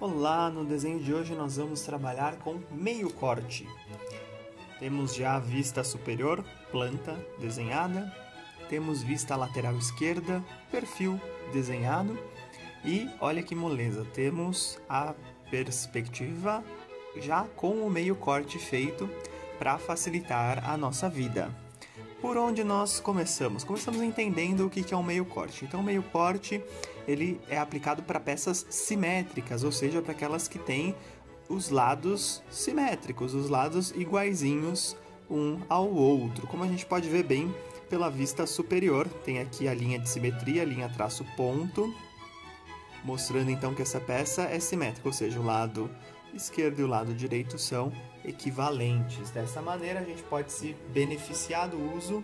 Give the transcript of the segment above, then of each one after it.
Olá, no desenho de hoje nós vamos trabalhar com meio corte. Temos já a vista superior, planta desenhada, temos vista lateral esquerda, perfil desenhado e olha que moleza, temos a perspectiva já com o meio corte feito para facilitar a nossa vida. Por onde nós começamos? Começamos entendendo o que é um meio corte. Então, o meio corte ele é aplicado para peças simétricas, ou seja, para aquelas que têm os lados simétricos, os lados iguaizinhos um ao outro. Como a gente pode ver bem pela vista superior, tem aqui a linha de simetria, a linha traço ponto, mostrando então que essa peça é simétrica, ou seja, o lado esquerdo e o lado direito são equivalentes. Dessa maneira, a gente pode se beneficiar do uso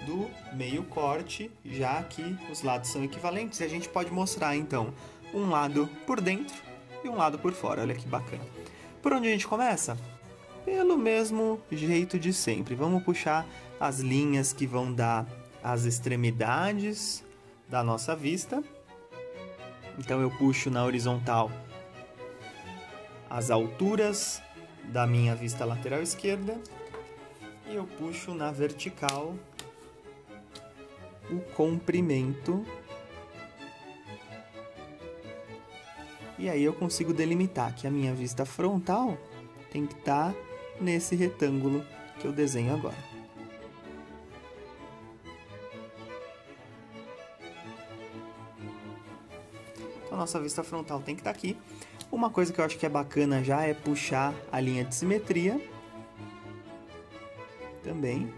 do meio corte, já que os lados são equivalentes, e a gente pode mostrar, então, um lado por dentro e um lado por fora. Olha que bacana. Por onde a gente começa? Pelo mesmo jeito de sempre. Vamos puxar as linhas que vão dar as extremidades da nossa vista. Então, eu puxo na horizontal as alturas da minha vista lateral esquerda e eu puxo na vertical o comprimento, e aí eu consigo delimitar que a minha vista frontal tem que estar nesse retângulo que eu desenho agora. Então, a nossa vista frontal tem que estar aqui. Uma coisa que eu acho que é bacana já é puxar a linha de simetria também.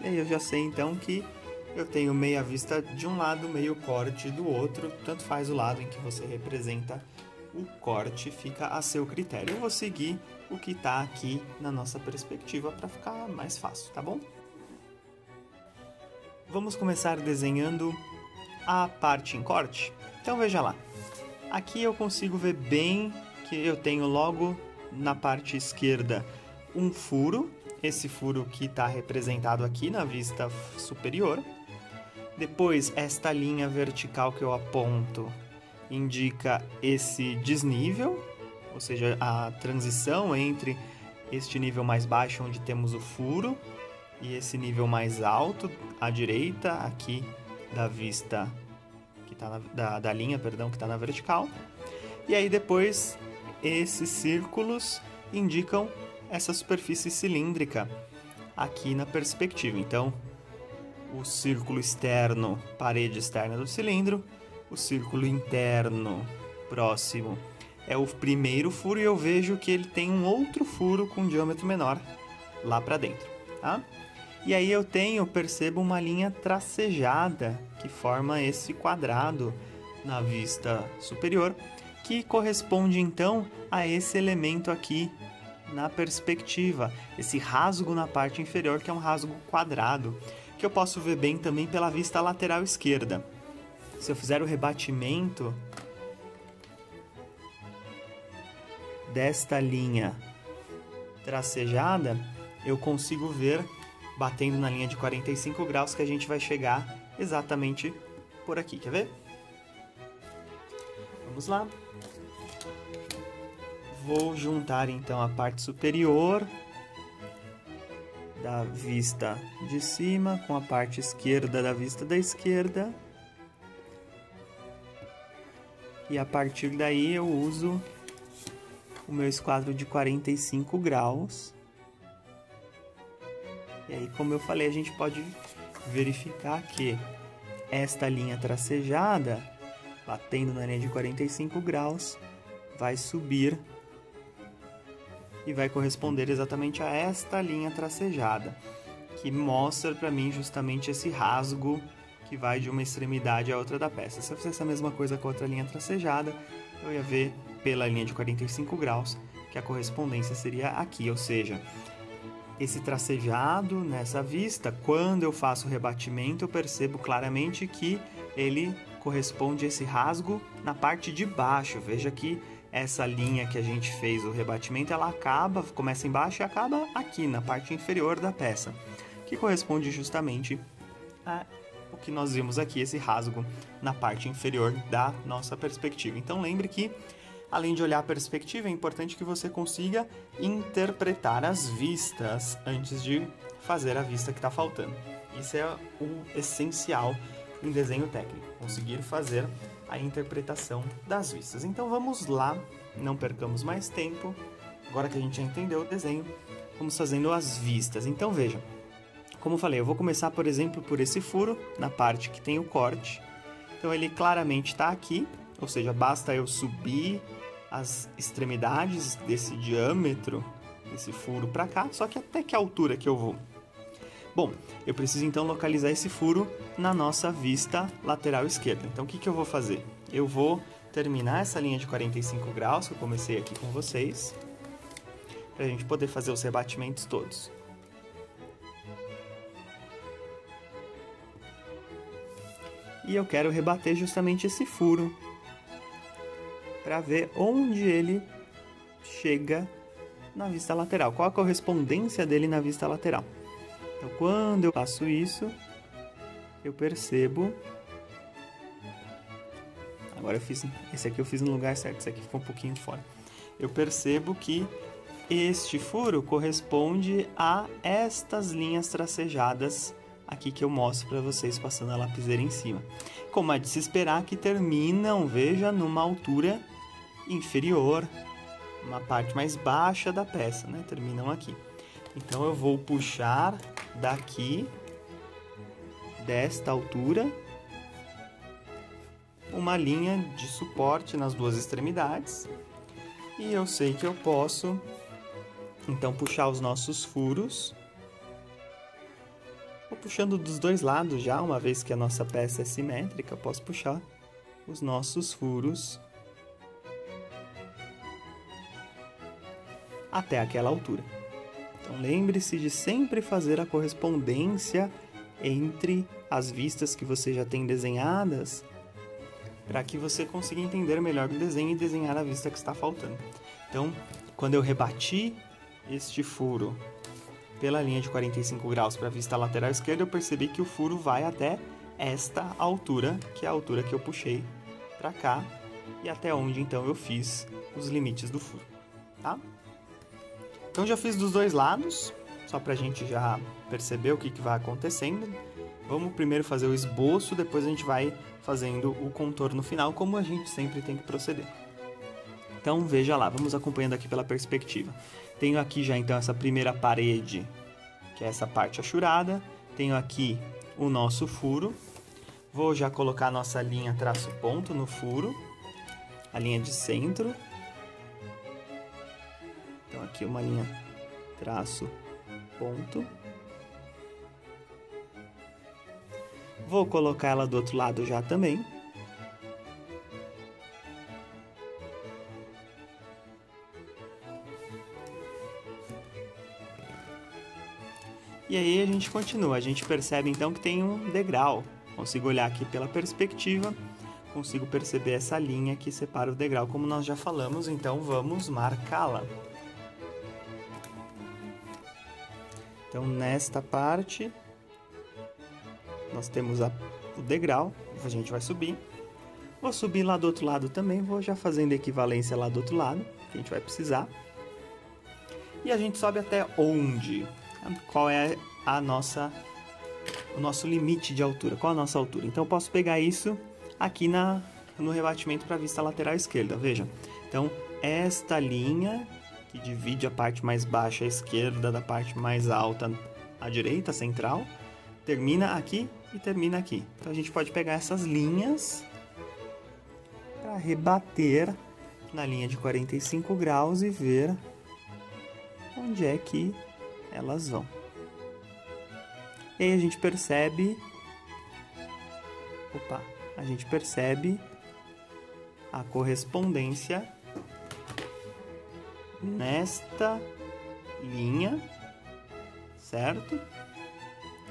E aí eu já sei então que eu tenho meia vista de um lado, meio corte do outro. Tanto faz o lado em que você representa o corte, fica a seu critério. Eu vou seguir o que está aqui na nossa perspectiva para ficar mais fácil, tá bom? Vamos começar desenhando a parte em corte? Então veja lá. Aqui eu consigo ver bem que eu tenho logo na parte esquerda um furo. Esse furo que está representado aqui na vista superior. Depois, esta linha vertical que eu aponto indica esse desnível, ou seja, a transição entre este nível mais baixo, onde temos o furo, e esse nível mais alto, à direita, aqui da vista que tá da linha, perdão, que está na vertical. E aí depois esses círculos indicam essa superfície cilíndrica aqui na perspectiva. Então, o círculo externo, parede externa do cilindro, o círculo interno próximo é o primeiro furo, e eu vejo que ele tem um outro furo com diâmetro menor lá para dentro, tá? E aí eu percebo uma linha tracejada que forma esse quadrado na vista superior, que corresponde então a esse elemento aqui na perspectiva, esse rasgo na parte inferior, que é um rasgo quadrado, que eu posso ver bem também pela vista lateral esquerda. Se eu fizer o rebatimento desta linha tracejada, eu consigo ver, batendo na linha de 45 graus, que a gente vai chegar exatamente por aqui. Quer ver? Vamos lá. Vou juntar então a parte superior da vista de cima com a parte esquerda da vista da esquerda. E a partir daí eu uso o meu esquadro de 45 graus. E aí, como eu falei, a gente pode verificar que esta linha tracejada, batendo na linha de 45 graus, vai subir e vai corresponder exatamente a esta linha tracejada, que mostra para mim justamente esse rasgo que vai de uma extremidade à outra da peça. Se eu fizesse a mesma coisa com a outra linha tracejada, eu ia ver pela linha de 45 graus que a correspondência seria aqui, ou seja, esse tracejado nessa vista, quando eu faço o rebatimento, eu percebo claramente que ele corresponde a esse rasgo na parte de baixo. Veja que essa linha que a gente fez o rebatimento, ela começa embaixo e acaba aqui na parte inferior da peça, que corresponde justamente a o que nós vimos aqui, esse rasgo na parte inferior da nossa perspectiva. Então lembre que Além de olhar a perspectiva, é importante que você consiga interpretar as vistas antes de fazer a vista que está faltando. Isso é o essencial em desenho técnico, conseguir fazer a interpretação das vistas. Então vamos lá, não percamos mais tempo. Agora que a gente já entendeu o desenho, vamos fazendo as vistas. Então veja, como eu falei, eu vou começar, por exemplo, por esse furo, na parte que tem o corte. Então ele claramente está aqui, ou seja, basta eu subir as extremidades desse diâmetro, desse furo para cá, só que até que altura que eu vou? Bom, eu preciso então localizar esse furo na nossa vista lateral esquerda. Então o que eu vou fazer? Eu vou terminar essa linha de 45 graus que eu comecei aqui com vocês, para a gente poder fazer os rebatimentos todos. E eu quero rebater justamente esse furo, para ver onde ele chega na vista lateral, qual a correspondência dele na vista lateral. Então, quando eu faço isso, eu percebo... Agora esse aqui eu fiz no lugar certo, esse aqui ficou um pouquinho fora. Eu percebo que este furo corresponde a estas linhas tracejadas aqui que eu mostro para vocês passando a lapiseira em cima. Como é de se esperar, que terminam, veja, numa altura inferior, uma parte mais baixa da peça, né? Terminam aqui. Então eu vou puxar daqui, desta altura, uma linha de suporte nas duas extremidades. E eu sei que eu posso, então, puxar os nossos furos. Vou puxando dos dois lados já, uma vez que a nossa peça é simétrica, posso puxar os nossos furos até aquela altura. Então lembre-se de sempre fazer a correspondência entre as vistas que você já tem desenhadas, para que você consiga entender melhor o desenho e desenhar a vista que está faltando. Então, quando eu rebati este furo pela linha de 45 graus para a vista lateral esquerda, eu percebi que o furo vai até esta altura, que é a altura que eu puxei para cá, e até onde então eu fiz os limites do furo, tá? Então já fiz dos dois lados, só para a gente já perceber o que vai acontecendo. Vamos primeiro fazer o esboço, depois a gente vai fazendo o contorno final, como a gente sempre tem que proceder. Então veja lá, vamos acompanhando aqui pela perspectiva. Tenho aqui já então essa primeira parede, que é essa parte achurada. Tenho aqui o nosso furo. Vou já colocar a nossa linha traço ponto no furo, a linha de centro. Então aqui uma linha traço ponto. Vou colocar ela do outro lado já também. E aí a gente continua, a gente percebe então que tem um degrau. Consigo olhar aqui pela perspectiva, consigo perceber essa linha que separa o degrau, como nós já falamos, então vamos marcá-la. Então nesta parte, nós temos o degrau, a gente vai subir. Vou subir lá do outro lado também, vou já fazendo equivalência lá do outro lado, que a gente vai precisar. E a gente sobe até onde? Qual é o nosso limite de altura? Qual a nossa altura? Então eu posso pegar isso aqui no rebatimento para a vista lateral esquerda, veja. Então esta linha que divide a parte mais baixa à esquerda da parte mais alta à direita, central, termina aqui e termina aqui. Então a gente pode pegar essas linhas para rebater na linha de 45 graus e ver onde é que elas vão. E aí a gente percebe, a correspondência nesta linha, certo?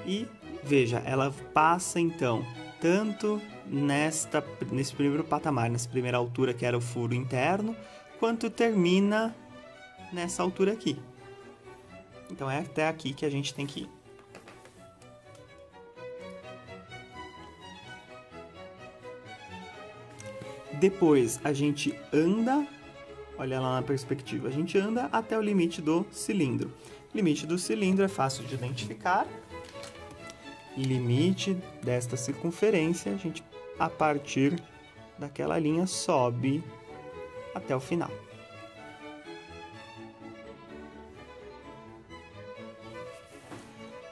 E veja, ela passa então tanto nesse primeiro patamar, nessa primeira altura que era o furo interno, quanto termina nessa altura aqui. Então é até aqui que a gente tem que ir. Depois a gente anda olha lá na perspectiva, a gente anda até o limite do cilindro. Limite do cilindro é fácil de identificar. Limite desta circunferência, a gente, a partir daquela linha, sobe até o final.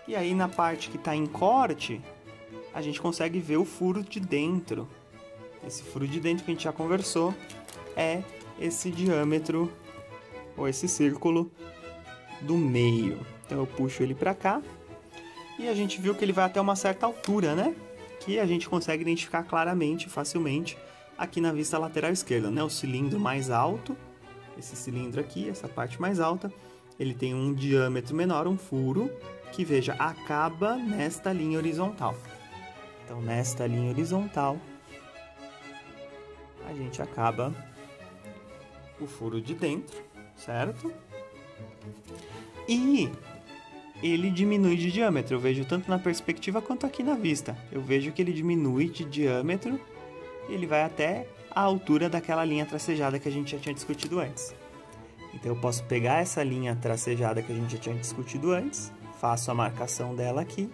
E aí, na parte que está em corte, a gente consegue ver o furo de dentro. Esse furo de dentro que a gente já conversou é esse diâmetro, ou esse círculo do meio. Então, eu puxo ele para cá e a gente viu que ele vai até uma certa altura, né? Que a gente consegue identificar claramente, facilmente, aqui na vista lateral esquerda, né? O cilindro mais alto, esse cilindro aqui, essa parte mais alta, ele tem um diâmetro menor, um furo, que, veja, acaba nesta linha horizontal. Então, nesta linha horizontal, a gente acaba o furo de dentro, certo? E ele diminui de diâmetro, eu vejo tanto na perspectiva quanto aqui na vista. Eu vejo que ele diminui de diâmetro e ele vai até a altura daquela linha tracejada que a gente já tinha discutido antes. Então, eu posso pegar essa linha tracejada que a gente já tinha discutido antes, faço a marcação dela aqui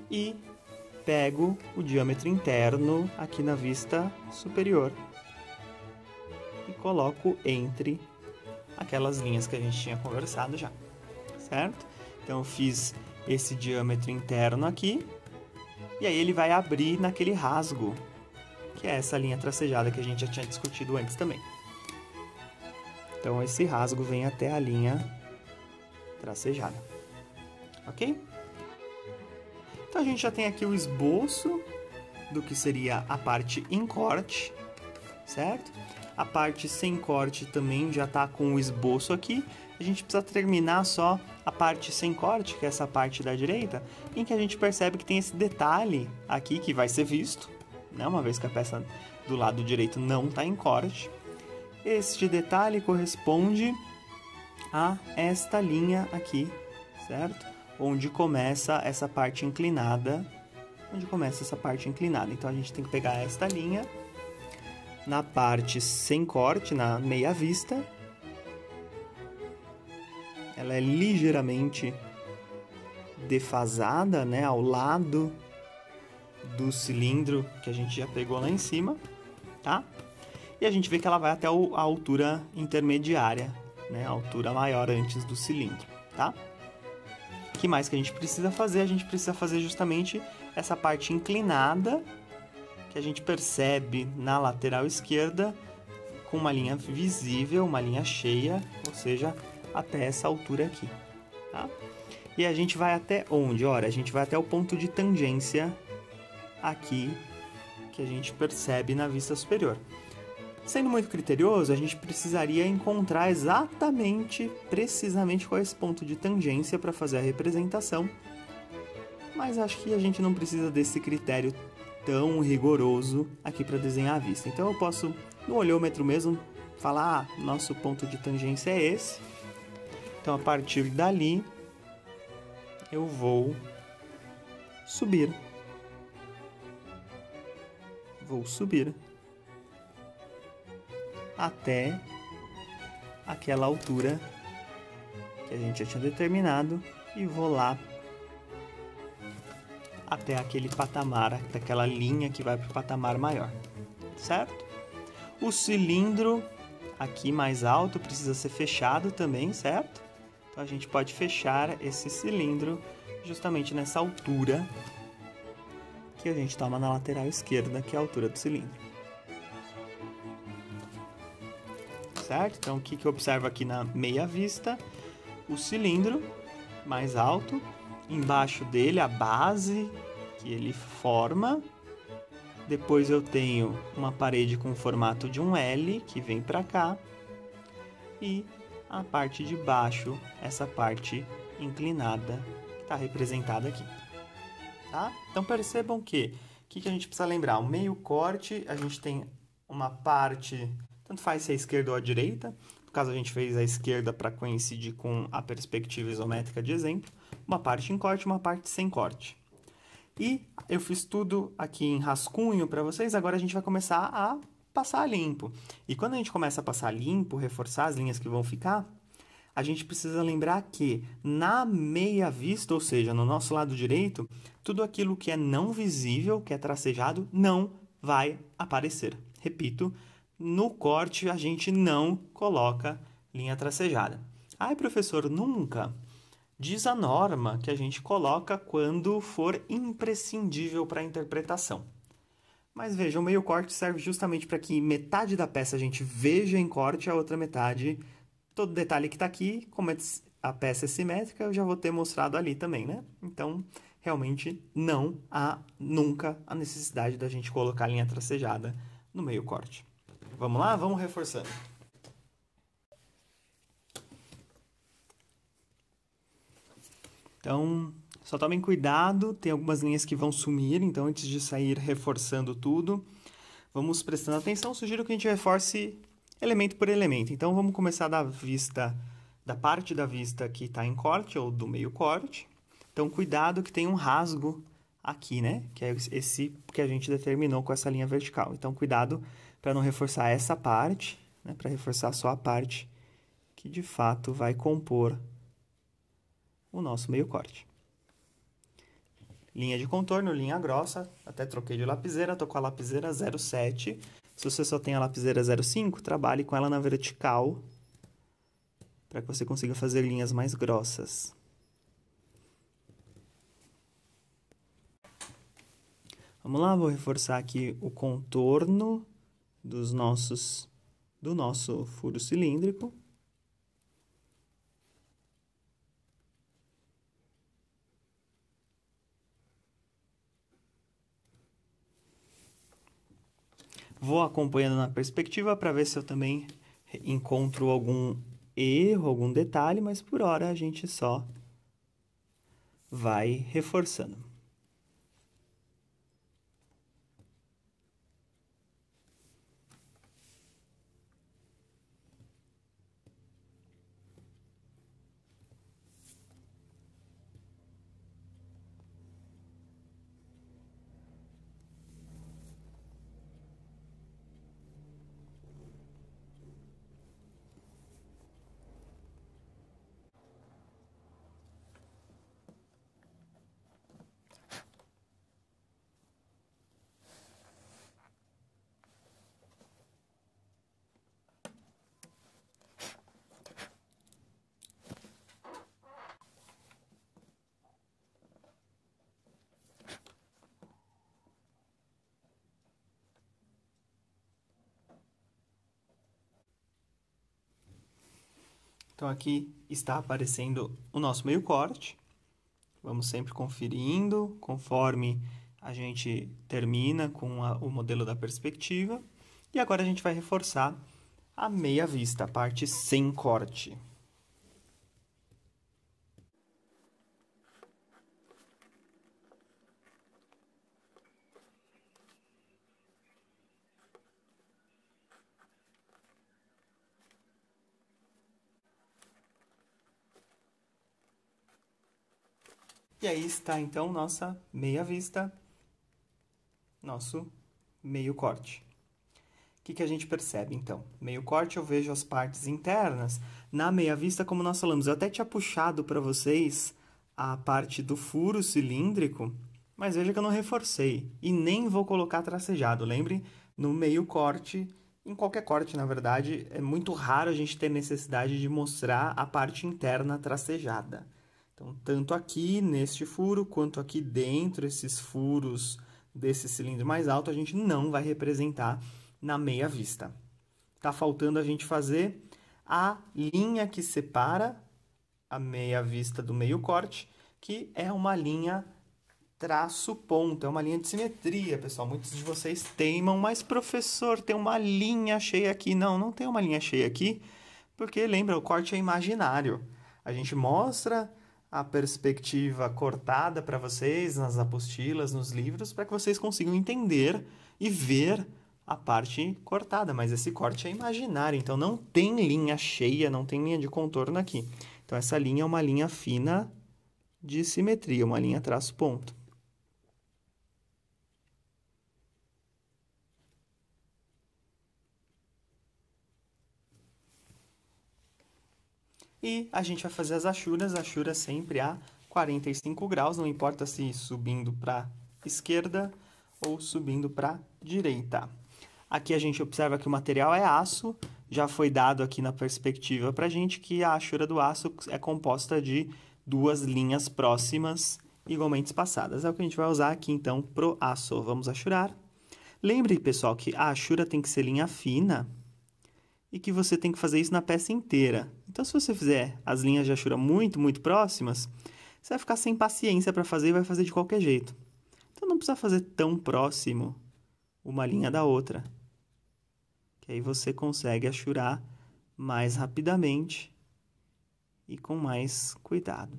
e pego o diâmetro interno aqui na vista superior e coloco entre aquelas linhas que a gente tinha conversado já, certo? Então, eu fiz esse diâmetro interno aqui e aí ele vai abrir naquele rasgo, que é essa linha tracejada que a gente já tinha discutido antes também. Então, esse rasgo vem até a linha tracejada. Ok? Então, a gente já tem aqui o esboço do que seria a parte em corte, certo? A parte sem corte também já está com o esboço aqui. A gente precisa terminar só a parte sem corte, que é essa parte da direita, em que a gente percebe que tem esse detalhe aqui que vai ser visto, né? Uma vez que a peça do lado direito não está em corte. Este detalhe corresponde a esta linha aqui, certo? Onde começa essa parte inclinada. Então, a gente tem que pegar esta linha na parte sem corte, na meia vista. Ela é ligeiramente defasada, né, ao lado do cilindro que a gente já pegou lá em cima, tá? E a gente vê que ela vai até a altura intermediária, né, a altura maior antes do cilindro, tá? O que mais que a gente precisa fazer? A gente precisa fazer justamente essa parte inclinada que a gente percebe na lateral esquerda com uma linha visível, uma linha cheia, ou seja, até essa altura aqui, tá? E a gente vai até onde? Ora, a gente vai até o ponto de tangência aqui que a gente percebe na vista superior. Sendo muito criterioso, a gente precisaria encontrar exatamente, precisamente qual é esse ponto de tangência para fazer a representação, mas acho que a gente não precisa desse critério tão rigoroso aqui para desenhar a vista. Então, eu posso, no olhômetro mesmo, falar, nosso ponto de tangência é esse. Então, a partir dali, eu vou subir. Até aquela altura que a gente já tinha determinado e vou lá até aquele patamar, daquela linha que vai para o patamar maior, certo? O cilindro aqui mais alto precisa ser fechado também, certo? Então, a gente pode fechar esse cilindro justamente nessa altura que a gente toma na lateral esquerda, que é a altura do cilindro. Certo? Então, o que eu observo aqui na meia vista? O cilindro mais alto, embaixo dele a base que ele forma. Depois eu tenho uma parede com o formato de um L que vem para cá. E a parte de baixo, essa parte inclinada que está representada aqui. Tá? Então, percebam que o que a gente precisa lembrar? O meio corte, a gente tem uma parte... Tanto faz se é a esquerda ou a direita. No caso, a gente fez a esquerda para coincidir com a perspectiva isométrica de exemplo. Uma parte em corte, uma parte sem corte. E eu fiz tudo aqui em rascunho para vocês. Agora a gente vai começar a passar limpo. E quando a gente começa a passar limpo, reforçar as linhas que vão ficar, a gente precisa lembrar que na meia vista, ou seja, no nosso lado direito, tudo aquilo que é não visível, que é tracejado, não vai aparecer. Repito, no corte a gente não coloca linha tracejada. Ai, professor, nunca. Diz a norma que a gente coloca quando for imprescindível para a interpretação. Mas veja, o meio corte serve justamente para que metade da peça a gente veja em corte, a outra metade, todo detalhe que está aqui, como a peça é simétrica, eu já vou ter mostrado ali também, né? Então, realmente não há nunca a necessidade da gente colocar a linha tracejada no meio corte. Vamos lá? Vamos reforçando. Então, só tomem cuidado, tem algumas linhas que vão sumir, então antes de sair reforçando tudo, vamos prestando atenção. Sugiro que a gente reforce elemento por elemento. Então, vamos começar da parte da vista que está em corte, ou do meio corte. Então, cuidado que tem um rasgo aqui, né? Que é esse que a gente determinou com essa linha vertical. Então, cuidado para não reforçar essa parte, né? Para reforçar só a parte que de fato vai compor o nosso meio corte. Linha de contorno, linha grossa, até troquei de lapiseira, tô com a lapiseira 07. Se você só tem a lapiseira 05, trabalhe com ela na vertical, para que você consiga fazer linhas mais grossas. Vamos lá, vou reforçar aqui o contorno do nosso furo cilíndrico. Vou acompanhando na perspectiva para ver se eu também encontro algum erro, algum detalhe, mas por hora a gente só vai reforçando. Então, aqui está aparecendo o nosso meio corte. Vamos sempre conferindo conforme a gente termina com o modelo da perspectiva. E agora a gente vai reforçar a meia vista, a parte sem corte. E aí está, então, nossa meia vista, nosso meio corte. O que a gente percebe, então? Meio corte, eu vejo as partes internas. Na meia vista, como nós falamos, eu até tinha puxado para vocês a parte do furo cilíndrico, mas veja que eu não reforcei. E nem vou colocar tracejado. Lembre, no meio corte, em qualquer corte, na verdade, é muito raro a gente ter necessidade de mostrar a parte interna tracejada. Então, tanto aqui neste furo, quanto aqui dentro, esses furos desse cilindro mais alto, a gente não vai representar na meia vista. Tá faltando a gente fazer a linha que separa a meia vista do meio corte, que é uma linha traço ponto, é uma linha de simetria, pessoal. Muitos de vocês teimam, mas professor, tem uma linha cheia aqui. Não, não tem uma linha cheia aqui, porque lembra, o corte é imaginário. A gente mostra a perspectiva cortada para vocês nas apostilas, nos livros, para que vocês consigam entender e ver a parte cortada, mas esse corte é imaginário, então não tem linha cheia, não tem linha de contorno aqui. Então, essa linha é uma linha fina de simetria, uma linha traço ponto. E a gente vai fazer as achuras sempre a 45 graus, não importa se subindo para esquerda ou subindo para direita. Aqui a gente observa que o material é aço, já foi dado aqui na perspectiva para a gente que a achura do aço é composta de duas linhas próximas igualmente espaçadas. É o que a gente vai usar aqui então pro aço. Vamos achurar. Lembre, pessoal, que a achura tem que ser linha fina e que você tem que fazer isso na peça inteira. Então, se você fizer as linhas de achura muito próximas, você vai ficar sem paciência para fazer e vai fazer de qualquer jeito. Então, não precisa fazer tão próximo uma linha da outra, que aí você consegue achurar mais rapidamente e com mais cuidado.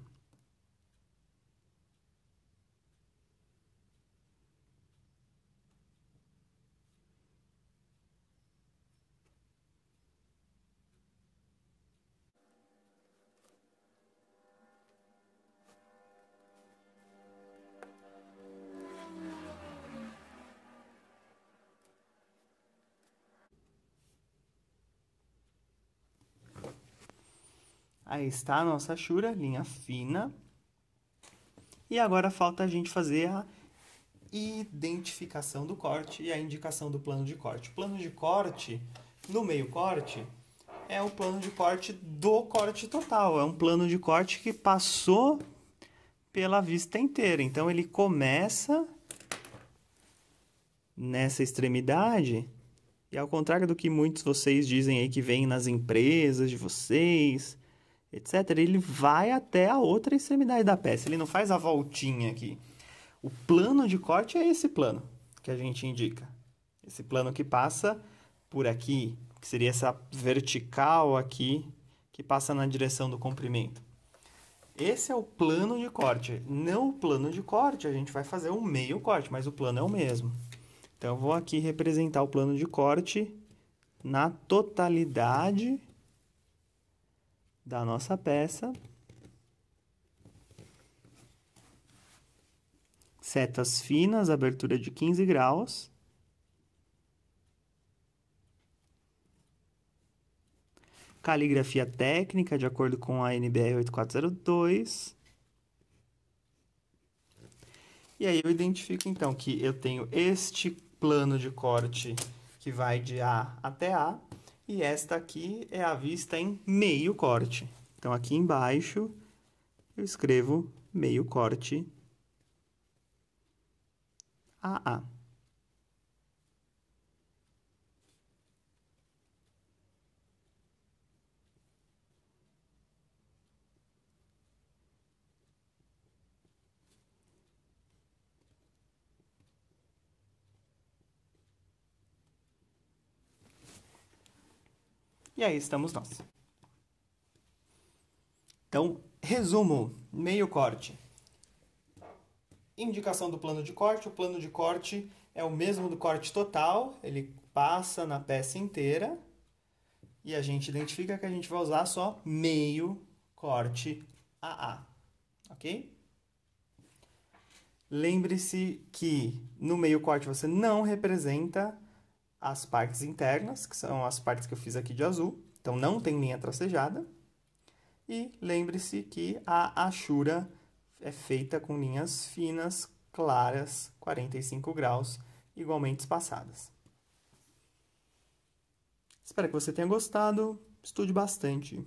Aí está a nossa achura, linha fina. E agora falta a gente fazer a identificação do corte e a indicação do plano de corte. O plano de corte, no meio corte, é o plano de corte do corte total. É um plano de corte que passou pela vista inteira. Então, ele começa nessa extremidade e, ao contrário do que muitos de vocês dizem aí que vem nas empresas de vocês, etc., ele vai até a outra extremidade da peça. Ele não faz a voltinha aqui. O plano de corte é esse plano que a gente indica. Esse plano que passa por aqui, que seria essa vertical aqui, que passa na direção do comprimento. Esse é o plano de corte. No plano de corte, a gente vai fazer um meio corte, mas o plano é o mesmo. Então, eu vou aqui representar o plano de corte na totalidade da nossa peça. Setas finas, abertura de 15 graus. Caligrafia técnica, de acordo com a NBR 8402. E aí eu identifico, então, que eu tenho este plano de corte que vai de A até A, e esta aqui é a vista em meio corte. Então, aqui embaixo, eu escrevo meio corte AA. E aí estamos nós. Então, resumo, meio corte. Indicação do plano de corte. O plano de corte é o mesmo do corte total, ele passa na peça inteira. E a gente identifica que a gente vai usar só meio corte AA, ok? Lembre-se que no meio corte você não representa as partes internas, que são as partes que eu fiz aqui de azul. Então, não tem linha tracejada. E lembre-se que a achura é feita com linhas finas, claras, 45 graus, igualmente espaçadas. Espero que você tenha gostado. Estude bastante.